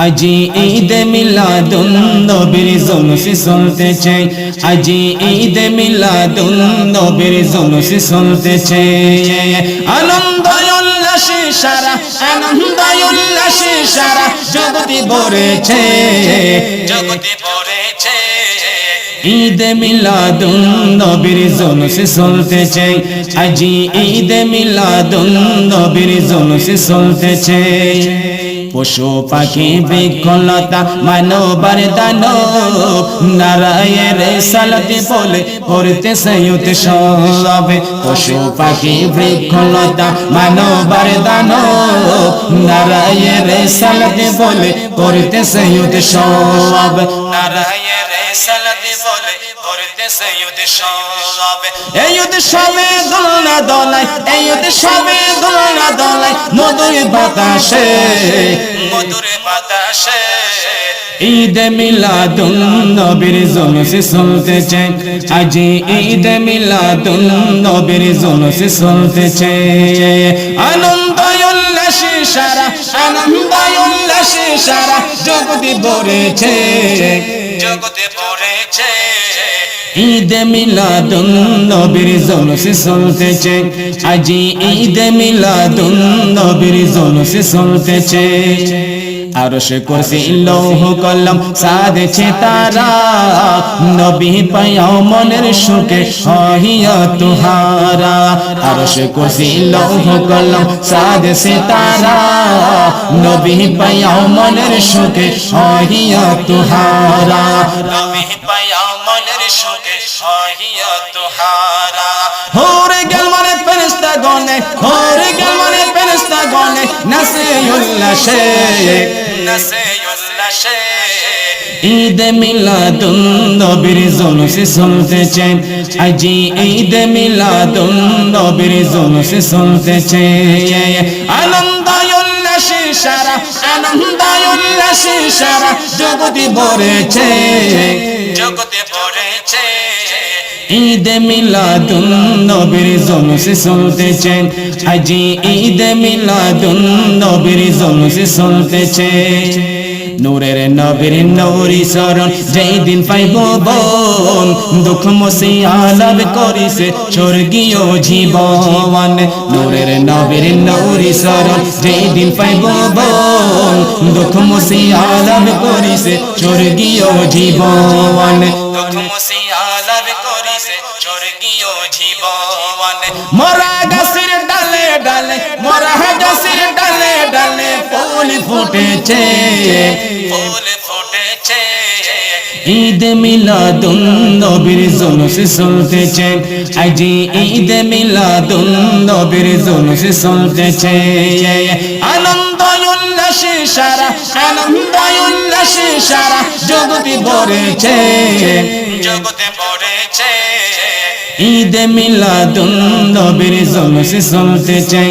আজি ঈদ মিলাদুন নবীর জুলুস চলতেছে, আজি ঈদ মিলাদুন নবীর জুলুস চলতেছে। আনন্দ উল্লাসে সারা, আনন্দ উল্লাসে সারা জগতে ভরেছে, জগতে ভরেছে। ঈদ মিলাদুন নবীর জুলুস চলতেছে, আজি ঈদ মিলাদুন নবীর জুলুস চলতেছে। পশু পাখি বৃক্ষলতা মানবার দানব নারায়ের সালাত বলে করতেছে উৎসব। পশু পাখি বৃক্ষলতা মানবার দানব নারায়ের সালাত বলে করতেছে উৎসব। নারায়ের সালাত বলে করতেছে উৎসব। এই উৎসবে দোলনা দোলায়, এই উৎসবে দোলনা দোলায় মধুর বাতাসে, মধুর বাতাসে। ঈদ মিলাদুন নবীর জুলুস চলতেছে, আজি ঈদ মিলাদুন নবীর জুলুস চলতেছে। আনন্দ উল্লাসে সারা, আনন্দ উল্লাসে সারা জগতে ভরেছে, জগতে ভরেছে। ঈদ মিলাদুন নবীর জুলুস চলতেছে, আজি ঈদ মিলাদুন নবীর জুলুস চলতেছে। আরশে কুরসি লৌহ কলম সাধেছে তারা, নবী পায়াও মনের সুখে হইয়া তুহারা। আরশে কুরসি লৌহ কলম সাধেছে তারা, নবী পায়াও মনের সুখে হইয়া তুহারা। নবী পায়াও মনের সুখে হইয়া তুহারা। হোরে গেল মনে ফেরেশতা গনে, হোরে গেল মনে ফেরেশতা গনে নাচে উল্লাসে, নাচে উল্লাসে। ঈদ মিলাদুন নবীর জুলুস চলতেছে, আজি ঈদ মিলাদুন নবীর জুলুস চলতেছে। আনন্দ উল্লাসে সারা, আনন্দ উল্লাসে সারা জগতে ভরেছে, জগতে ভরেছে। ঈদ মিলাদুন নবীর জুলুস চলতেছে, আজি ঈদ মিলাদুন নবীর জুলুস চলতেছে। নূরের নবীর নূরি শরণ যেই দিন পাইব বন, দুঃখ মুছিয়া লাভ করিছে স্বর্গীয় জীবন। নূরের নবীর নূরি শরণ যেই দিন পাইব বন, দুঃখ মুছিয়া লাভ করিছে স্বর্গীয় জীবন। দুঃখ মুছিয়া লাভ করিছে স্বর্গীয় জীবন। মরা গাছের ডালে ডালে, মরা গাছের ডালে ডালে ফুল ফুটেছে, ফুল ফুটেছে। ঈদ মিলাদুন নবীর জুলুস চলতেছে, আজি ঈদ মিলাদুন নবীর জুলুস চলতেছে। আনন্দ উল্লাসে সারা, আনন্দ উল্লাসে সারা জগতে ভরেছে, জগতে ভরেছে। ঈদ মিলাদুন নবীর জুলুস চলতেছে,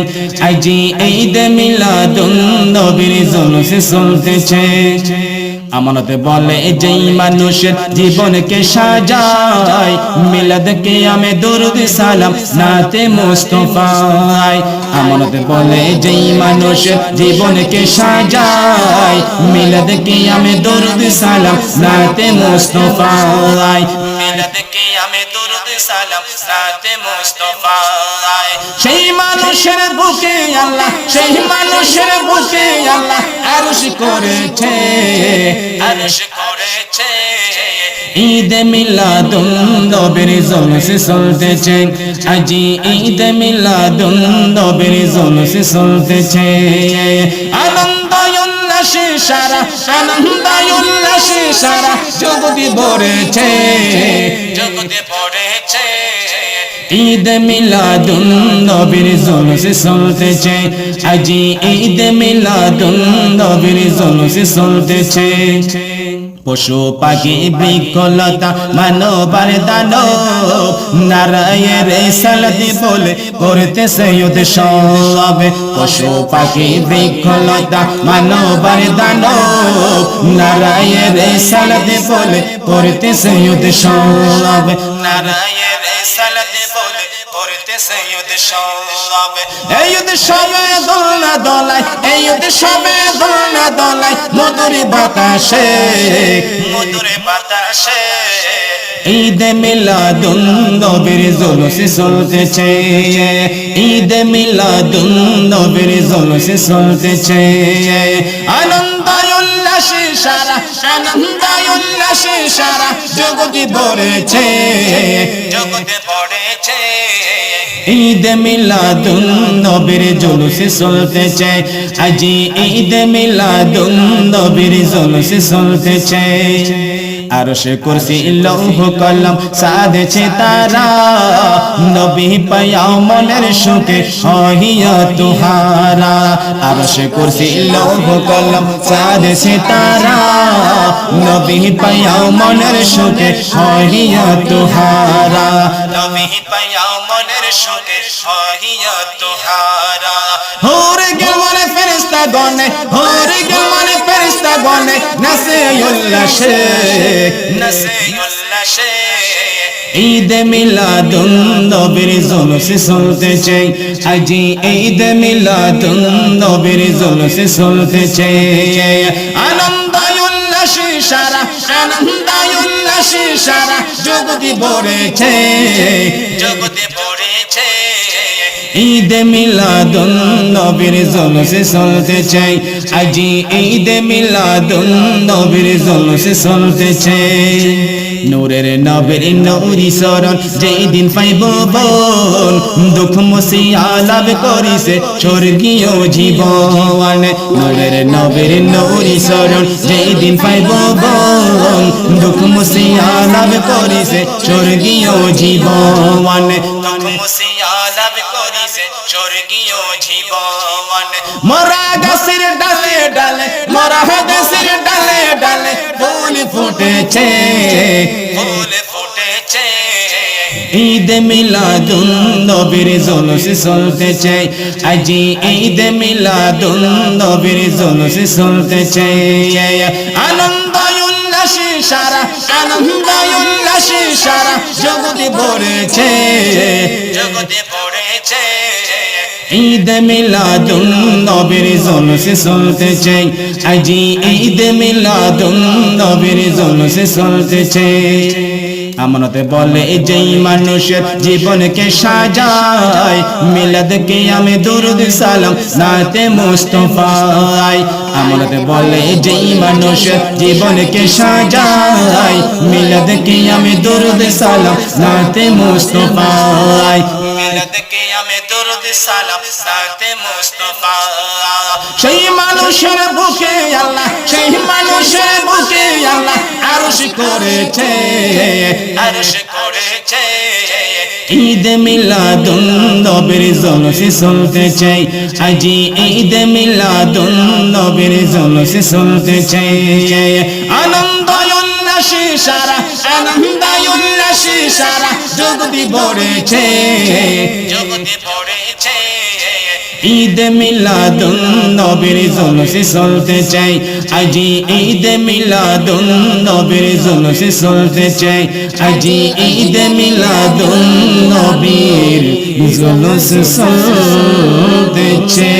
আজি ঈদ মিলাদুন নবীর জুলুস চলতেছে। আমানতে বলে যেই মানুষের জীবনকে সাজায়, মিলাদকে আমি দরুদ সালাম নাতে মুস্তাফায়। আমানতে বলে যেই মানুষের জীবনকে সাজায়, মিলাদকে আমি দরুদ সালাম নাতে মুস্তাফায়। মিলাদকে আমি দরুদ সালাম নাতে মুস্তাফায়। সেই মানুষের বুকে আল্লাহ, সেই মানুষের বুকে আল্লাহ আরশ করেছে, আরশ করেছে। ঈদ মিলাদুন নবীর জুলুস চলতেছে, আজি ঈদ মিলাদুন নবীর জুলুস চলতেছে। আনন্দ উল্লাসে সারা, আনন্দ উল্লাসে সারা জগতে ভরেছে, জগতে ভরেছে। ঈদ মিলাদুন নবীর জুলুস চলতেছে, আজি ঈদ মিলাদুন নবীর জুলুস চলতেছে। পশু পাখি বৃক্ষলতা মানবার দানব নারায়ের সালাত বলে করতেছে উৎসব। পশু পাখি বৃক্ষলতা মানবার দানব নারায়ের সালাত বলে করতেছে উৎসব। নারায়ের সালাত বলে করতেছে উৎসব এই উৎসবে দোলনা দোলায় এই উৎসবে দোলনা দোলায় মধুর বাতাসে ঈদ মিলাদুন নবীর জুলুস চলতেছে ঈদ মিলাদুন নবীর জুলুস চলতেছে আনন্দ উল্লাসে সারা আনন্দ উল্লাসে সারা জগতে ভরেছে ঈদ মিলাদুন নবীর জুলুস চলতেছে আজি ঈদ মিলাদুন নবীর জুলুস চলতেছে আরশে কুরসি লৌহ কলম সাধেছে তারা নবী পায়াও মনের সুখে হইয়া তুহারা আরশে কুরসি লৌহ কলম সাধেছে তারা নবী পায়াও মনের সুখে হইয়া তুহারা নবী পায়াও মনের সুখে হইয়া তুহারা হোরে গেল মনে ফেরেশতা গনে হোরে গেল মনে ফেরেশতা গনে নাসে উল্লাসে ঈদ মিলাদুন নবীর জুলুস চলতেছে আজি ঈদ মিলাদুন নবীর জুলুস চলতেছে আনন্দ উল্লাসে সারা আনন্দ উল্লাসে সারা জগতে ভরেছে ঈদ মিলাদুন নবীর জুলুস চলতেছে আজি ঈদ মিলাদুন নবীর জুলুস চলতেছে নূরের নবীর নূরি শরণ যেই দিন পাইব বল দুঃখ মুছিয়া লাভ করিছে স্বর্গীয় জীবন নূরের নবীর নূরি শরণ যেই দিন পাইব বল দুঃখ মুছিয়া লাভ করিছে স্বর্গীয় জীবন দুঃখ মুছিয়া লাভ করিছে স্বর্গীয় জীবন মরা গাছের ডালে ডালে মরা গাছের ডালে ডালে ফুল ফুটেছে ঈদ মিলাদুন নবীর জুলুস চলতেছে আজি ঈদ মিলাদুন নবীর জুলুস চলতেছে আনন্দ উল্লাসে সারা আনন্দ উল্লাসে সারা জগতে ভরেছে ঈদ মিলাদুন নবীর জুলুস চলতেছে আজি ঈদ মিলাদুন নবীর জুলুস চলতেছে আমানতে বলে যেই মানুষের জীবনকে সাজায় মিলাদকে আমি দুরুদ সালাম নাতে মুস্তাফায় আমানতে বলে যেই মানুষের জীবনকে সাজায় মিলাদকে আমি দুরুদ সালাম নাতে মুস্তাফায় মিলাদকে আমি দুরুদ সালাম নাতে মুস্তাফা সেই মানুষের বুকে আল্লাহ সেই মানুষের বুকে আল্লাহ আরশ করেছে ঈদ মিলাদুন নবীর জুলুস চলতেছে আজি ঈদ মিলাদুন নবীর জুলুস চলতেছে আনন্দ উল্লাসে সারা আনন্দ উল্লাসে সারা জগতে ভরেছে ঈদ মিলাদুন নবীর জুলুস চলতেছে আজি ঈদ মিলাদুন নবীর জুলুস চলতেছে আজি ঈদ মিলাদুন নবীর জুলুস চলতেছে